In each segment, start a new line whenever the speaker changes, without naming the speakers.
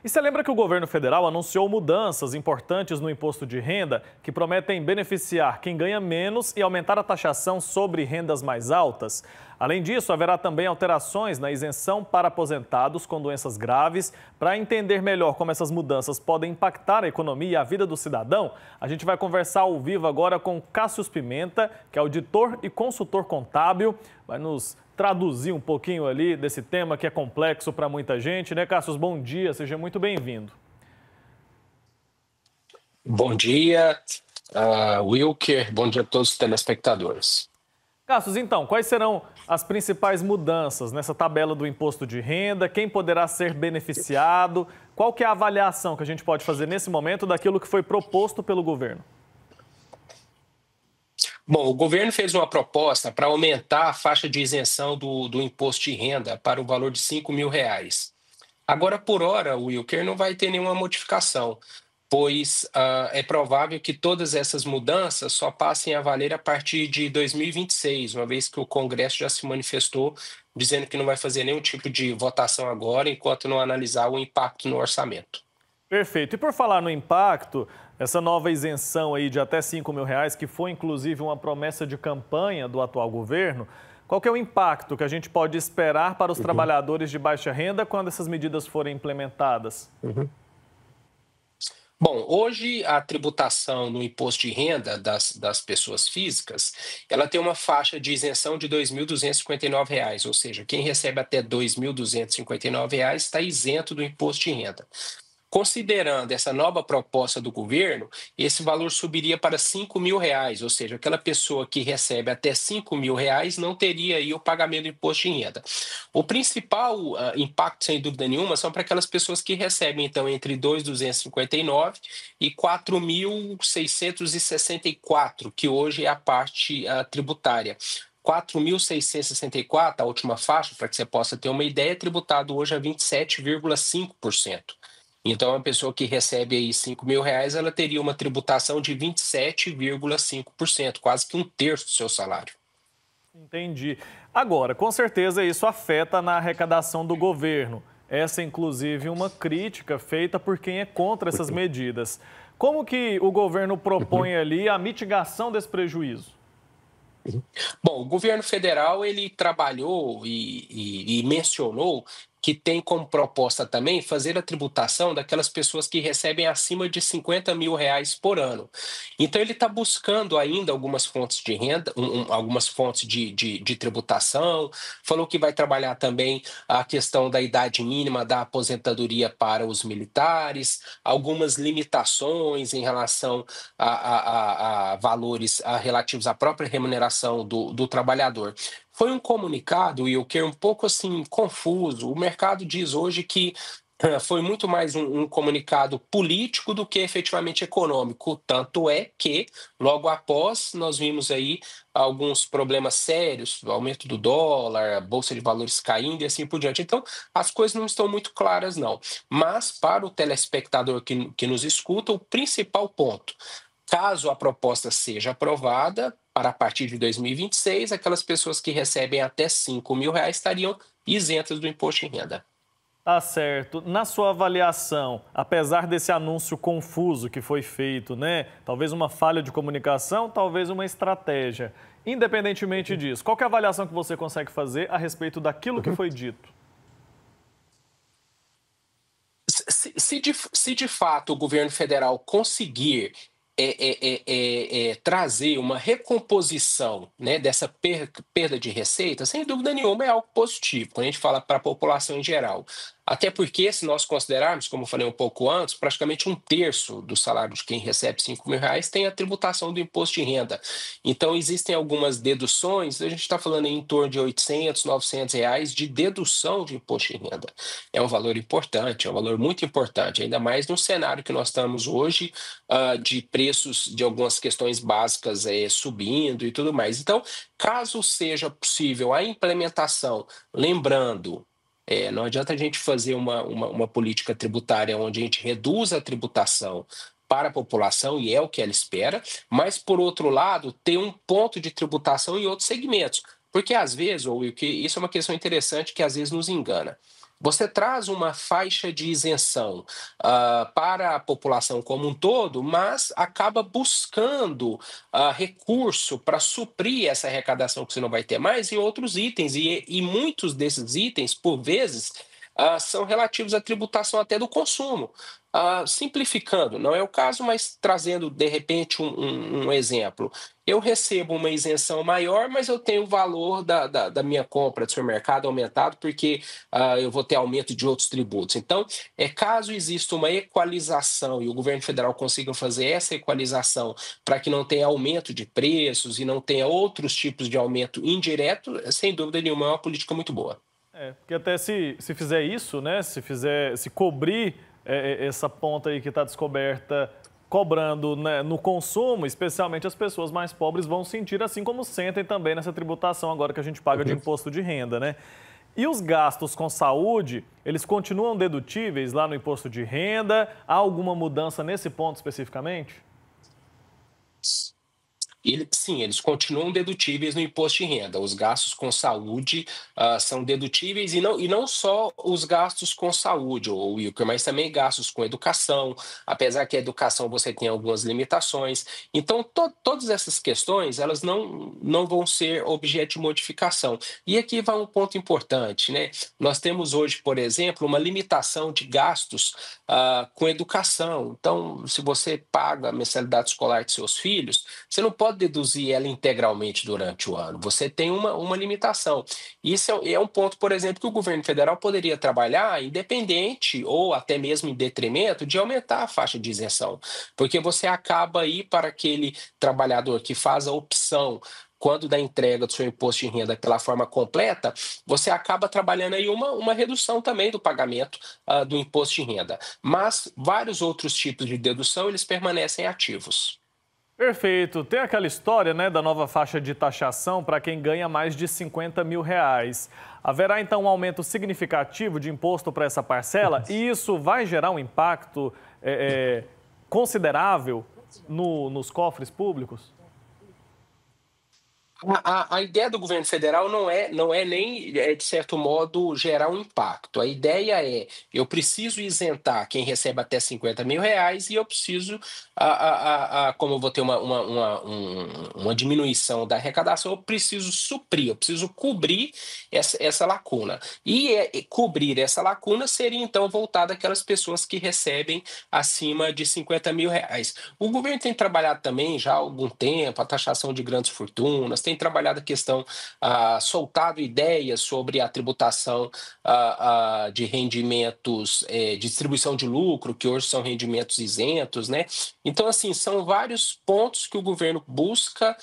E você lembra que o governo federal anunciou mudanças importantes no imposto de renda que prometem beneficiar quem ganha menos e aumentar a taxação sobre rendas mais altas? Além disso, haverá também alterações na isenção para aposentados com doenças graves. Para entender melhor como essas mudanças podem impactar a economia e a vida do cidadão, a gente vai conversar ao vivo agora com Cássio Pimenta, que é auditor e consultor contábil. Vai nos traduzir um pouquinho ali desse tema que é complexo para muita gente, né, Cássio? Bom dia, seja muito bem-vindo.
Bom dia, Wilker. Bom dia a todos os telespectadores.
Cássio, então, quais serão as principais mudanças nessa tabela do imposto de renda? Quem poderá ser beneficiado? Qual que é a avaliação que a gente pode fazer nesse momento daquilo que foi proposto pelo governo?
Bom, o governo fez uma proposta para aumentar a faixa de isenção do imposto de renda para o valor de R$ 5.000. Agora, por hora, Wilker, não vai ter nenhuma modificação, pois é provável que todas essas mudanças só passem a valer a partir de 2026, uma vez que o Congresso já se manifestou dizendo que não vai fazer nenhum tipo de votação agora, enquanto não analisar o impacto no orçamento.
Perfeito. E por falar no impacto, essa nova isenção aí de até R$ 5.000, que foi inclusive uma promessa de campanha do atual governo, qual que é o impacto que a gente pode esperar para os trabalhadores de baixa renda quando essas medidas forem implementadas?
Bom, hoje a tributação no imposto de renda das pessoas físicas, ela tem uma faixa de isenção de R$ 2.259, ou seja, quem recebe até R$ 2.259 está isento do imposto de renda. Considerando essa nova proposta do governo, esse valor subiria para R$ 5.000, ou seja, aquela pessoa que recebe até R$ 5.000 não teria aí o pagamento do imposto de renda. O principal impacto, sem dúvida nenhuma, são para aquelas pessoas que recebem, então, entre R$ 2.259 e R$ 4.664, que hoje é a parte tributária. 4.664, a última faixa, para que você possa ter uma ideia, é tributado hoje a 27,5%. Então, uma pessoa que recebe aí R$ 5.000, ela teria uma tributação de 27,5%, quase que um terço do seu salário.
Entendi. Agora, com certeza isso afeta na arrecadação do governo. Essa, inclusive, uma crítica feita por quem é contra essas medidas. Como que o governo propõe ali a mitigação desse prejuízo?
Bom, o governo federal ele trabalhou e mencionou que tem como proposta também fazer a tributação daquelas pessoas que recebem acima de R$ 50.000 por ano. Então ele está buscando ainda algumas fontes de renda, algumas fontes de tributação, falou que vai trabalhar também a questão da idade mínima da aposentadoria para os militares, algumas limitações em relação a valores relativos à própria remuneração do trabalhador. Foi um comunicado, e o que é um pouco assim confuso. O mercado diz hoje que foi muito mais um comunicado político do que efetivamente econômico. Tanto é que, logo após, nós vimos aí alguns problemas sérios, o aumento do dólar, a Bolsa de Valores caindo e assim por diante. Então, as coisas não estão muito claras, não. Mas, para o telespectador que nos escuta, o principal ponto: caso a proposta seja aprovada, para a partir de 2026, aquelas pessoas que recebem até R$ 5.000 estariam isentas do imposto de renda.
Tá certo. Na sua avaliação, apesar desse anúncio confuso que foi feito, né? Talvez uma falha de comunicação, talvez uma estratégia. Independentemente disso, qual que é a avaliação que você consegue fazer a respeito daquilo que foi dito?
Se de fato o governo federal conseguir trazer uma recomposição, né, dessa perda de receita, sem dúvida nenhuma é algo positivo, quando a gente fala para a população em geral. Até porque, se nós considerarmos, como eu falei um pouco antes, praticamente um terço do salário de quem recebe R$ 5.000 tem a tributação do imposto de renda. Então, existem algumas deduções, a gente está falando em torno de R$ 800, R$ 900 de dedução de imposto de renda. É um valor importante, é um valor muito importante, ainda mais no cenário que nós estamos hoje, de preços de algumas questões básicas subindo e tudo mais. Então, caso seja possível a implementação, lembrando, não adianta a gente fazer uma política tributária onde a gente reduz a tributação para a população, e é o que ela espera, mas, por outro lado, ter um ponto de tributação em outros segmentos. Porque, às vezes, ou que isso é uma questão interessante que às vezes nos engana. você traz uma faixa de isenção para a população como um todo, mas acaba buscando recurso para suprir essa arrecadação que você não vai ter mais em outros itens, e muitos desses itens, por vezes, são relativos à tributação até do consumo. Simplificando, não é o caso, mas trazendo de repente um exemplo. Eu recebo uma isenção maior, mas eu tenho o valor da minha compra de supermercado aumentado, porque eu vou ter aumento de outros tributos. Então, caso exista uma equalização e o governo federal consiga fazer essa equalização para que não tenha aumento de preços e não tenha outros tipos de aumento indireto, sem dúvida nenhuma, é uma política muito boa.
Porque até se fizer isso, né, se cobrir essa ponta aí que está descoberta, cobrando, né, no consumo, especialmente as pessoas mais pobres vão sentir, assim como sentem também nessa tributação agora que a gente paga de imposto de renda, né? E os gastos com saúde, eles continuam dedutíveis lá no imposto de renda? Há alguma mudança nesse ponto especificamente?
Sim, eles continuam dedutíveis no imposto de renda. Os gastos com saúde são dedutíveis, e não só os gastos com saúde, Wilker, mas também gastos com educação, apesar que a educação você tem algumas limitações. Então, todas essas questões, elas não vão ser objeto de modificação. E aqui vai um ponto importante, né? Nós temos hoje, por exemplo, uma limitação de gastos com educação. Então, se você paga a mensalidade escolar de seus filhos, você não pode deduzir ela integralmente durante o ano. Você tem uma limitação. Isso é um ponto, por exemplo, que o governo federal poderia trabalhar independente ou até mesmo em detrimento de aumentar a faixa de isenção, porque você acaba aí para aquele trabalhador que faz a opção quando da entrega do seu imposto de renda pela forma completa, você acaba trabalhando aí uma redução também do pagamento do imposto de renda. Mas vários outros tipos de dedução, eles permanecem ativos.
Perfeito. Tem aquela história, né, da nova faixa de taxação para quem ganha mais de 50 mil reais. Haverá então um aumento significativo de imposto para essa parcela e isso vai gerar um impacto considerável nos cofres públicos?
A ideia do governo federal não é nem, de certo modo, gerar um impacto. A ideia é, eu preciso isentar quem recebe até 50 mil reais e eu preciso, como eu vou ter uma diminuição da arrecadação, eu preciso suprir, eu preciso cobrir essa lacuna. E cobrir essa lacuna seria, então, voltado àquelas pessoas que recebem acima de 50 mil reais. O governo tem trabalhado também já há algum tempo a taxação de grandes fortunas, tem trabalhado a questão, soltado ideias sobre a tributação de rendimentos, de distribuição de lucro, que hoje são rendimentos isentos, né? Então, assim, são vários pontos que o governo busca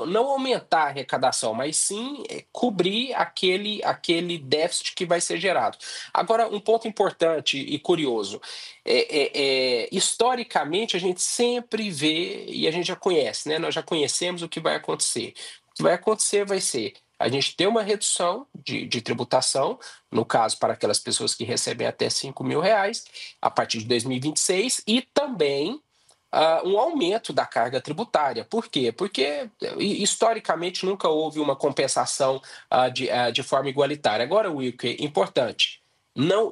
não aumentar a arrecadação, mas sim cobrir aquele déficit que vai ser gerado. Agora, um ponto importante e curioso, historicamente a gente sempre vê, e a gente já conhece, né? Nós já conhecemos o que vai acontecer. O que vai acontecer vai ser a gente ter uma redução de tributação, no caso para aquelas pessoas que recebem até 5 mil reais, a partir de 2026, e também um aumento da carga tributária. Por quê? Porque historicamente nunca houve uma compensação de forma igualitária. Agora, Wilker, importante,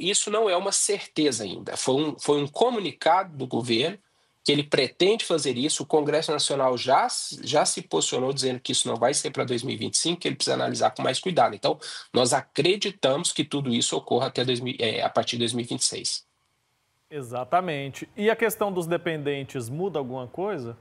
isso não é uma certeza ainda. Foi um comunicado do governo que ele pretende fazer isso. O Congresso Nacional já se posicionou dizendo que isso não vai ser para 2025, que ele precisa analisar com mais cuidado. Então, nós acreditamos que tudo isso ocorra a partir de 2026.
Exatamente. E a questão dos dependentes muda alguma coisa?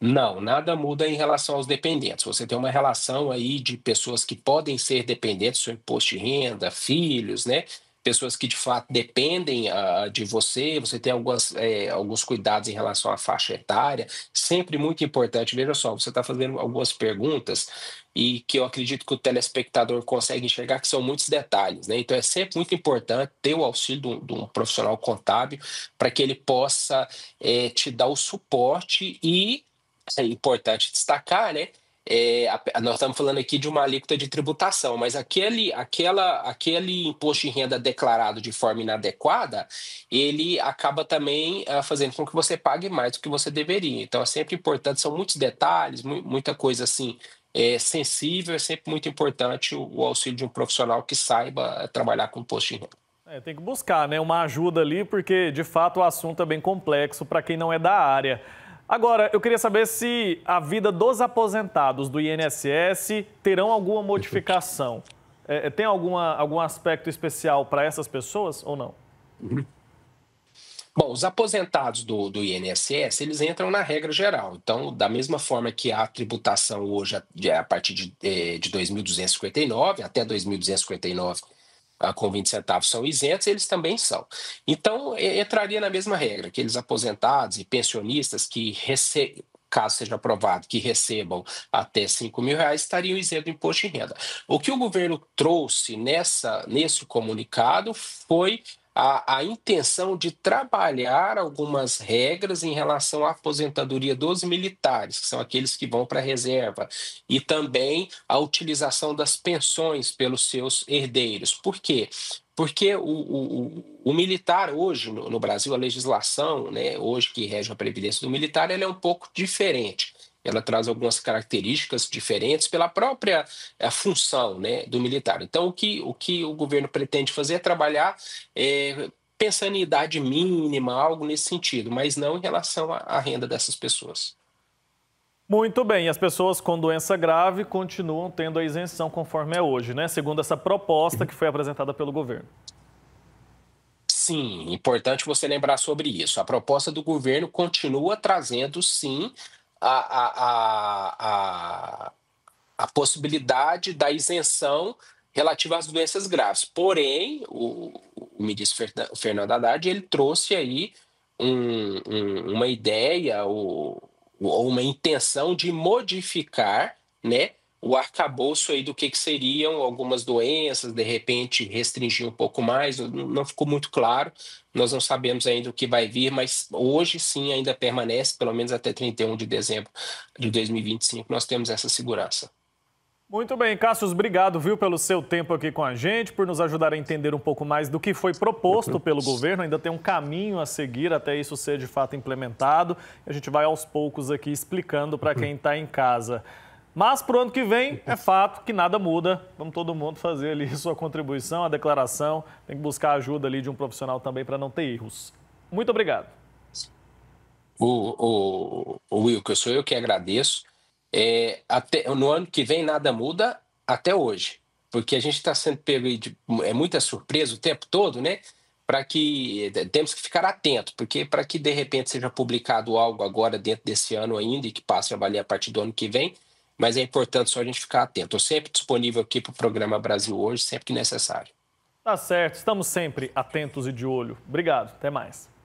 Não, nada muda em relação aos dependentes. Você tem uma relação aí de pessoas que podem ser dependentes do seu imposto de renda, filhos, né? Pessoas que de fato dependem de você. Você tem alguns cuidados em relação à faixa etária, sempre muito importante. Veja só, você está fazendo algumas perguntas e que eu acredito que o telespectador consegue enxergar que são muitos detalhes, né? Então é sempre muito importante ter o auxílio de um profissional contábil para que ele possa te dar o suporte. E é importante destacar, né? Nós estamos falando aqui de uma alíquota de tributação, mas aquele imposto de renda declarado de forma inadequada, ele acaba também fazendo com que você pague mais do que você deveria. Então é sempre importante, são muitos detalhes, muita coisa assim, sensível, é sempre muito importante o auxílio de um profissional que saiba trabalhar com imposto de renda.
Tem que buscar, né, uma ajuda ali, porque de fato o assunto é bem complexo para quem não é da área. Agora, eu queria saber se a vida dos aposentados do INSS terão alguma modificação. Tem algum aspecto especial para essas pessoas ou não?
Bom, os aposentados do INSS, eles entram na regra geral. Então, da mesma forma que a tributação hoje, a partir de 2.259 até 2.259, com 20 centavos são isentos, eles também são. Então, entraria na mesma regra, aqueles aposentados e pensionistas que caso seja aprovado, que recebam até R$ 5.000, estariam isentos do imposto de renda. O que o governo trouxe nesse comunicado foi a intenção de trabalhar algumas regras em relação à aposentadoria dos militares, que são aqueles que vão para a reserva, e também a utilização das pensões pelos seus herdeiros. Por quê? Porque o militar hoje, no Brasil, a legislação, né, hoje que rege a previdência do militar, ela é um pouco diferente. Ela traz algumas características diferentes pela própria função, né, do militar. Então, o que o governo pretende fazer é trabalhar pensando em idade mínima, algo nesse sentido, mas não em relação à renda dessas pessoas.
Muito bem, e as pessoas com doença grave continuam tendo a isenção conforme é hoje, né? Segundo essa proposta que foi apresentada pelo governo.
Sim, importante você lembrar sobre isso. A proposta do governo continua trazendo, sim, a, a, a, a possibilidade da isenção relativa às doenças graves. Porém, o ministro Fernando Haddad, ele trouxe aí uma ideia ou uma intenção de modificar, né, o arcabouço aí do que seriam algumas doenças, de repente restringir um pouco mais, não ficou muito claro, nós não sabemos ainda o que vai vir, mas hoje sim ainda permanece, pelo menos até 31 de dezembro de 2025, nós temos essa segurança.
Muito bem, Cássio, obrigado, viu, pelo seu tempo aqui com a gente, por nos ajudar a entender um pouco mais do que foi proposto pelo governo. Ainda tem um caminho a seguir até isso ser de fato implementado. A gente vai aos poucos aqui explicando para quem está em casa. Mas para o ano que vem, é fato que nada muda. Vamos todo mundo fazer ali sua contribuição, a declaração. Tem que buscar a ajuda ali de um profissional também para não ter erros. Muito obrigado.
O Wilker, sou eu que agradeço. No ano que vem nada muda até hoje, porque a gente está sendo pego de muita surpresa o tempo todo, né? Temos que ficar atento, porque para que de repente seja publicado algo agora dentro desse ano ainda e que passe a valer a partir do ano que vem, mas é importante só a gente ficar atento. Estou sempre disponível aqui para o programa Brasil Hoje, sempre que necessário.
Tá certo, estamos sempre atentos e de olho. Obrigado, até mais.